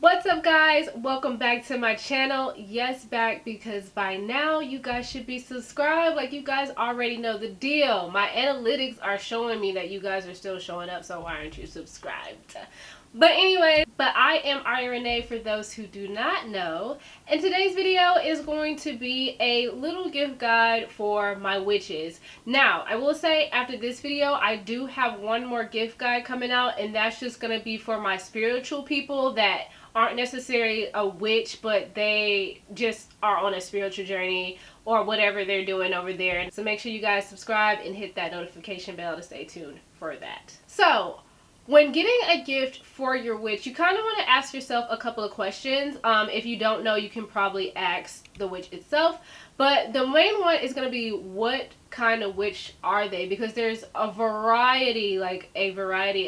What's up, guys? Welcome back to my channel. Yes, back because by now you guys should be subscribed. Like, you guys already know the deal. My analytics are showing me that you guys are still showing up, so why aren't you subscribed? But anyway, I am Aria Renee for those who do not know, and today's video is going to be a little gift guide for my witches. Now, I will say after this video, I do have one more gift guide coming out, and that's just going to be for my spiritual people that aren't necessarily a witch, but they just are on a spiritual journey or whatever they're doing over there. So make sure you guys subscribe and hit that notification bell to stay tuned for that. So when getting a gift for your witch, you kind of want to ask yourself a couple of questions. If you don't know, you can probably ask the witch itself. But the main one is going to be, what kind of witch are they? Because there's a variety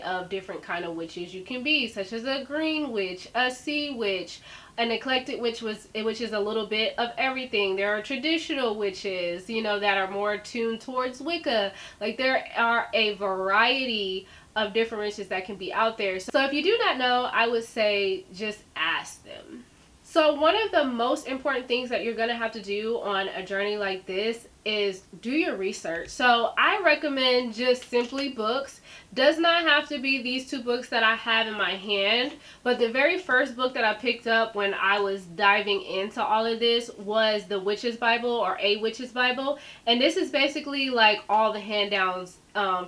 of different kind of witches you can be, such as a green witch, a sea witch, an eclectic witch, which is a little bit of everything. There are traditional witches, that are more tuned towards Wicca. Like, there are a variety of different witches that can be out there. So if you do not know, I would say just ask them. So one of the most important things that you're going to have to do on a journey like this is do your research. So I recommend just simply books. Does not have to be these two books that I have in my hand, but the very first book that I picked up when I was diving into all of this was the Witch's Bible, or A Witch's Bible. And this is basically like all the hand-downs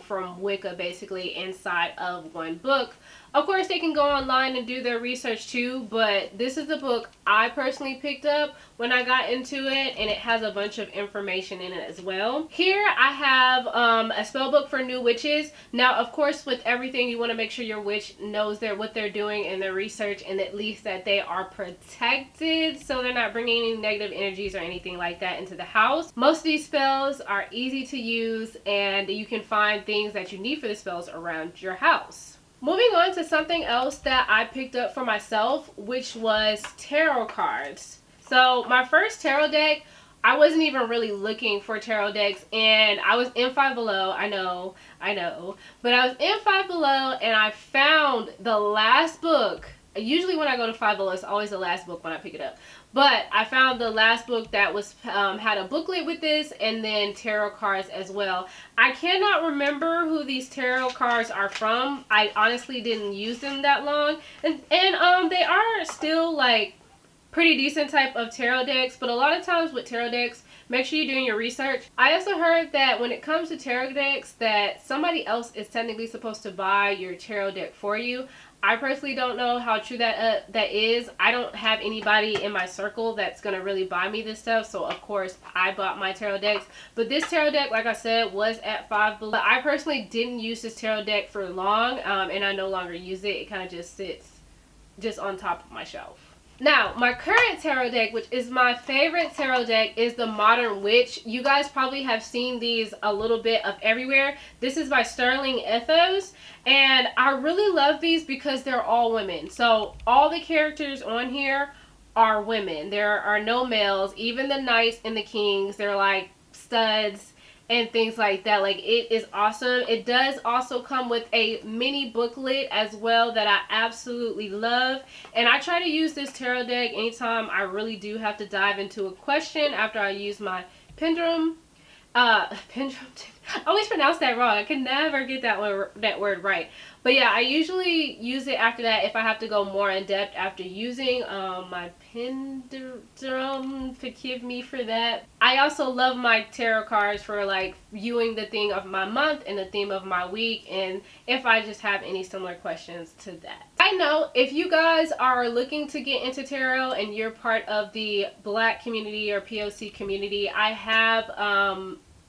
from Wicca basically inside of one book. Of course, they can go online and do their research too, but this is the book I personally picked up when I got into it, and it has a bunch of information in it as well. Here I have a spell book for new witches. Now, of course, with everything, you want to make sure your witch knows what they're doing in their research, and at least that they are protected, so they're not bringing any negative energies or anything like that into the house. Most of these spells are easy to use, and you can find things that you need for the spells around your house. Moving on to something else that I picked up for myself, which was tarot cards. So my first tarot deck, I wasn't even really looking for tarot decks, and I was in Five Below. I know, but I was in Five Below, and I found the last book. Usually when I go to Five Below, it's always the last book when I pick it up. But I found the last book that was had a booklet with this, and then tarot cards as well. I cannot remember who these tarot cards are from. I honestly didn't use them that long, and they are still like pretty decent type of tarot decks. But a lot of times with tarot decks, make sure you're doing your research. I also heard that when it comes to tarot decks, that somebody else is technically supposed to buy your tarot deck for you. I personally don't know how true that is. I don't have anybody in my circle that's going to really buy me this stuff. So, of course, I bought my tarot decks. But this tarot deck, like I said, was at Five Below. But I personally didn't use this tarot deck for long. And I no longer use it. It kind of just sits just on top of my shelf. Now, my current tarot deck, which is my favorite tarot deck, is the Modern Witch. You guys probably have seen these a little bit of everywhere. This is by Sterling Ethos, and I really love these because they're all women. So all the characters on here are women. There are no males. Even the knights and the kings, they're like studs and things like that. Like, it is awesome. It does also come with a mini booklet as well that I absolutely love. And I try to use this tarot deck anytime I really do have to dive into a question after I use my pendulum. I always pronounce that wrong. I can never get that word right. But yeah, I usually use it after that if I have to go more in depth after using my pendulum. Forgive me for that. I also love my tarot cards for like viewing the theme of my month and the theme of my week, and if I just have any similar questions to that. I know if you guys are looking to get into tarot and you're part of the Black community or POC community, I have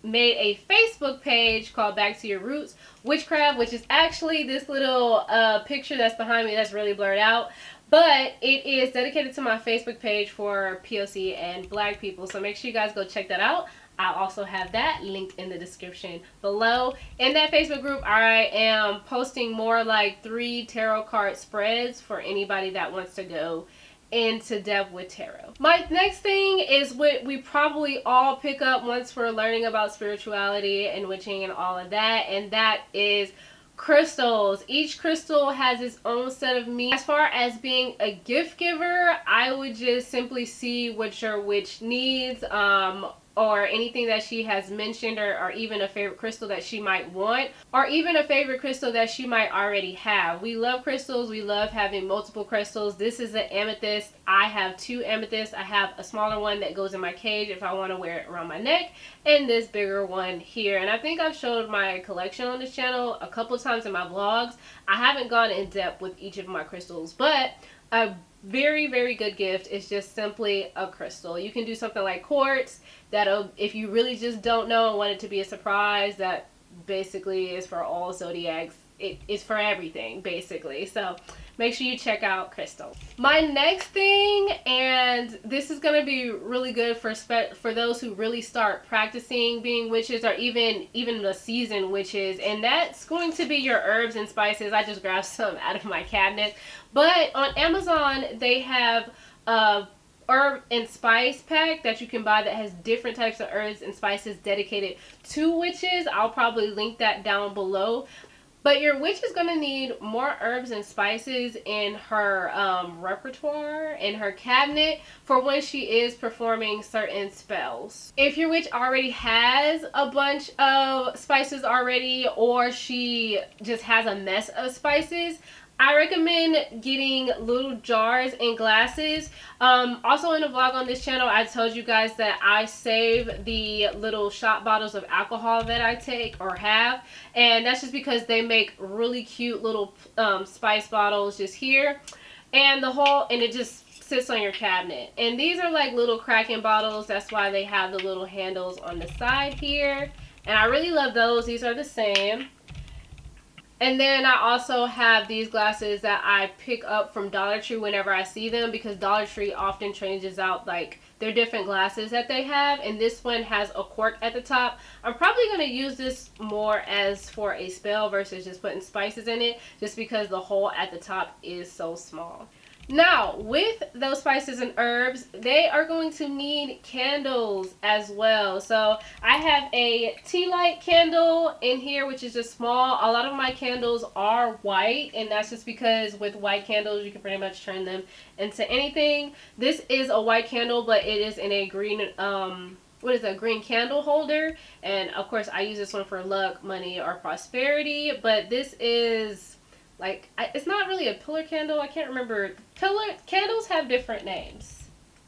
made a Facebook page called Back to Your Roots Witchcraft, which is actually this little picture that's behind me that's really blurred out. But it is dedicated to my Facebook page for POC and Black people. So make sure you guys go check that out. I'll also have that linked in the description below. In that Facebook group, I am posting more like 3 tarot card spreads for anybody that wants to go into depth with tarot. My next thing is what we probably all pick up once we're learning about spirituality and witching and all of that, and that is crystals. Each crystal has its own set of meaning. As far as being a gift giver, I would just simply see what your witch needs, or anything that she has mentioned, or even a favorite crystal that she might want, or even a favorite crystal that she might already have. We love crystals. We love having multiple crystals. This is an amethyst. I have 2 amethysts. I have a smaller one that goes in my cage if I want to wear it around my neck, and this bigger one here. And I think I've showed my collection on this channel a couple times in my vlogs. I haven't gone in depth with each of my crystals, but a very, very good gift is just simply a crystal. You can do something like quartz. That'll, if you really just don't know and want it to be a surprise, that basically is for all zodiacs. It is for everything, basically. So make sure you check out crystals. My next thing, and this is going to be really good for those who really start practicing being witches, or even the seasoned witches, and that's going to be your herbs and spices. I just grabbed some out of my cabinet, but on Amazon they have a herb and spice pack that you can buy that has different types of herbs and spices dedicated to witches. I'll probably link that down below. But your witch is going to need more herbs and spices in her repertoire, in her cabinet, for when she is performing certain spells. If your witch already has a bunch of spices already, or she just has a mess of spices, I recommend getting little jars and glasses. Also in a vlog on this channel, I told you guys that I save the little shot bottles of alcohol that I take or have. And that's just because they make really cute little spice bottles just here. And it just sits on your cabinet. And these are like little Kraken bottles. That's why they have the little handles on the side here. And I really love those. These are the same. And then I also have these glasses that I pick up from Dollar Tree whenever I see them, because Dollar Tree often changes out like their different glasses that they have, and this one has a cork at the top. I'm probably going to use this more as for a spell versus just putting spices in it, just because the hole at the top is so small. Now, with those spices and herbs, they are going to need candles as well. So I have a tea light candle in here, which is just small. A lot of my candles are white, and that's just because with white candles, you can pretty much turn them into anything. This is a white candle, but it is in a green, what is a green candle holder. And of course, I use this one for luck, money, or prosperity. But this is like, it's not really a pillar candle. I can't remember. Pillar candles have different names.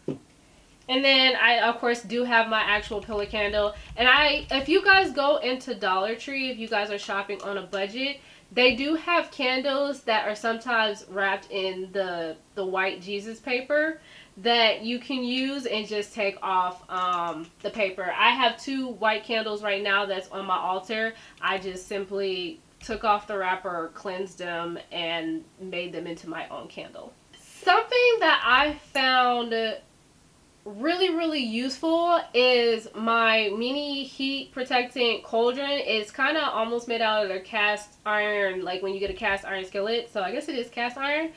And then I, of course, do have my actual pillar candle. And if you guys go into Dollar Tree, if you guys are shopping on a budget, they do have candles that are sometimes wrapped in the white Jesus paper that you can use and just take off the paper. I have 2 white candles right now that's on my altar. I just simply took off the wrapper, cleansed them, and made them into my own candle. Something that I found really, really useful is my mini heat protecting cauldron. It's kind of almost made out of their cast iron, like when you get a cast iron skillet. So I guess it is cast iron.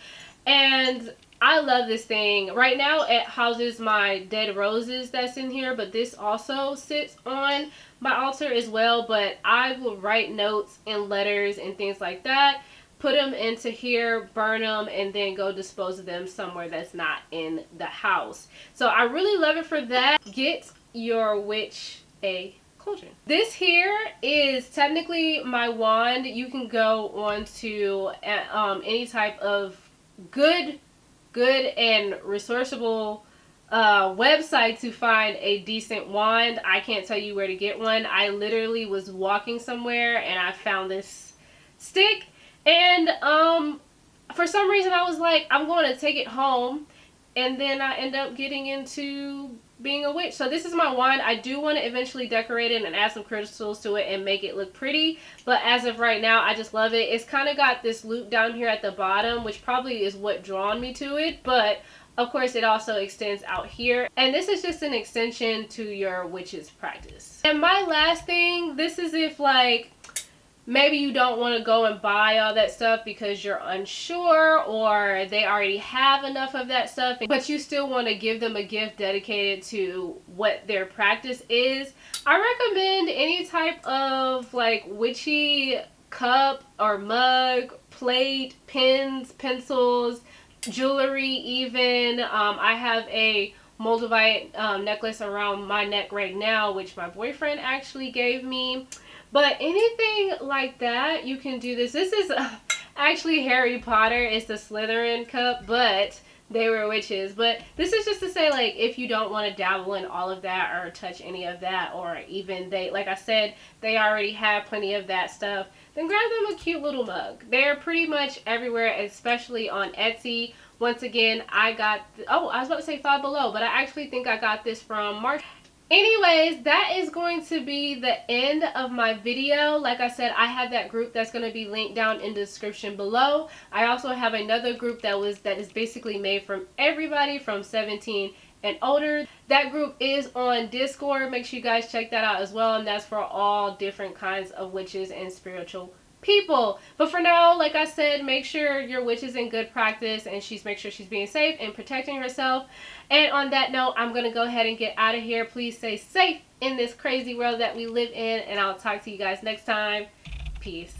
And I love this thing. Right now it houses my dead roses that's in here, but this also sits on my altar as well. But I will write notes and letters and things like that, put them into here, burn them, and then go dispose of them somewhere that's not in the house. So I really love it for that. Get your witch a cauldron. This here is technically my wand. You can go on to any type of good and resourceable website to find a decent wand. I can't tell you where to get one. I literally was walking somewhere and I found this stick, and for some reason I was like, I'm going to take it home, and then I end up getting into being a witch. So this is my wand. I do want to eventually decorate it and add some crystals to it and make it look pretty, but as of right now I just love it. It's kind of got this loop down here at the bottom, which probably is what drawn me to it, but of course it also extends out here, and this is just an extension to your witch's practice. And my last thing, this is if like maybe you don't want to go and buy all that stuff because you're unsure, or they already have enough of that stuff, but you still want to give them a gift dedicated to what their practice is. I recommend any type of like witchy cup or mug, plate, pens, pencils, jewelry even. I have a moldavite necklace around my neck right now, which my boyfriend actually gave me. But anything like that, you can do this. This is actually Harry Potter. It's the Slytherin cup, but they were witches. But this is just to say, like, if you don't want to dabble in all of that or touch any of that, or even they, like I said, they already have plenty of that stuff, then grab them a cute little mug. They're pretty much everywhere, especially on Etsy. Once again, I got, oh, I was about to say Five Below, but I actually think I got this from March. Anyways, that is going to be the end of my video. Like I said, I have that group that's going to be linked down in the description below. I also have another group that is basically made from everybody from 17 and older. That group is on Discord. Make sure you guys check that out as well, and that's for all different kinds of witches and spiritual people. But for now, like I said, make sure your witch is in good practice and make sure she's being safe and protecting herself. And on that note, I'm gonna go ahead and get out of here. Please stay safe in this crazy world that we live in, and I'll talk to you guys next time. Peace.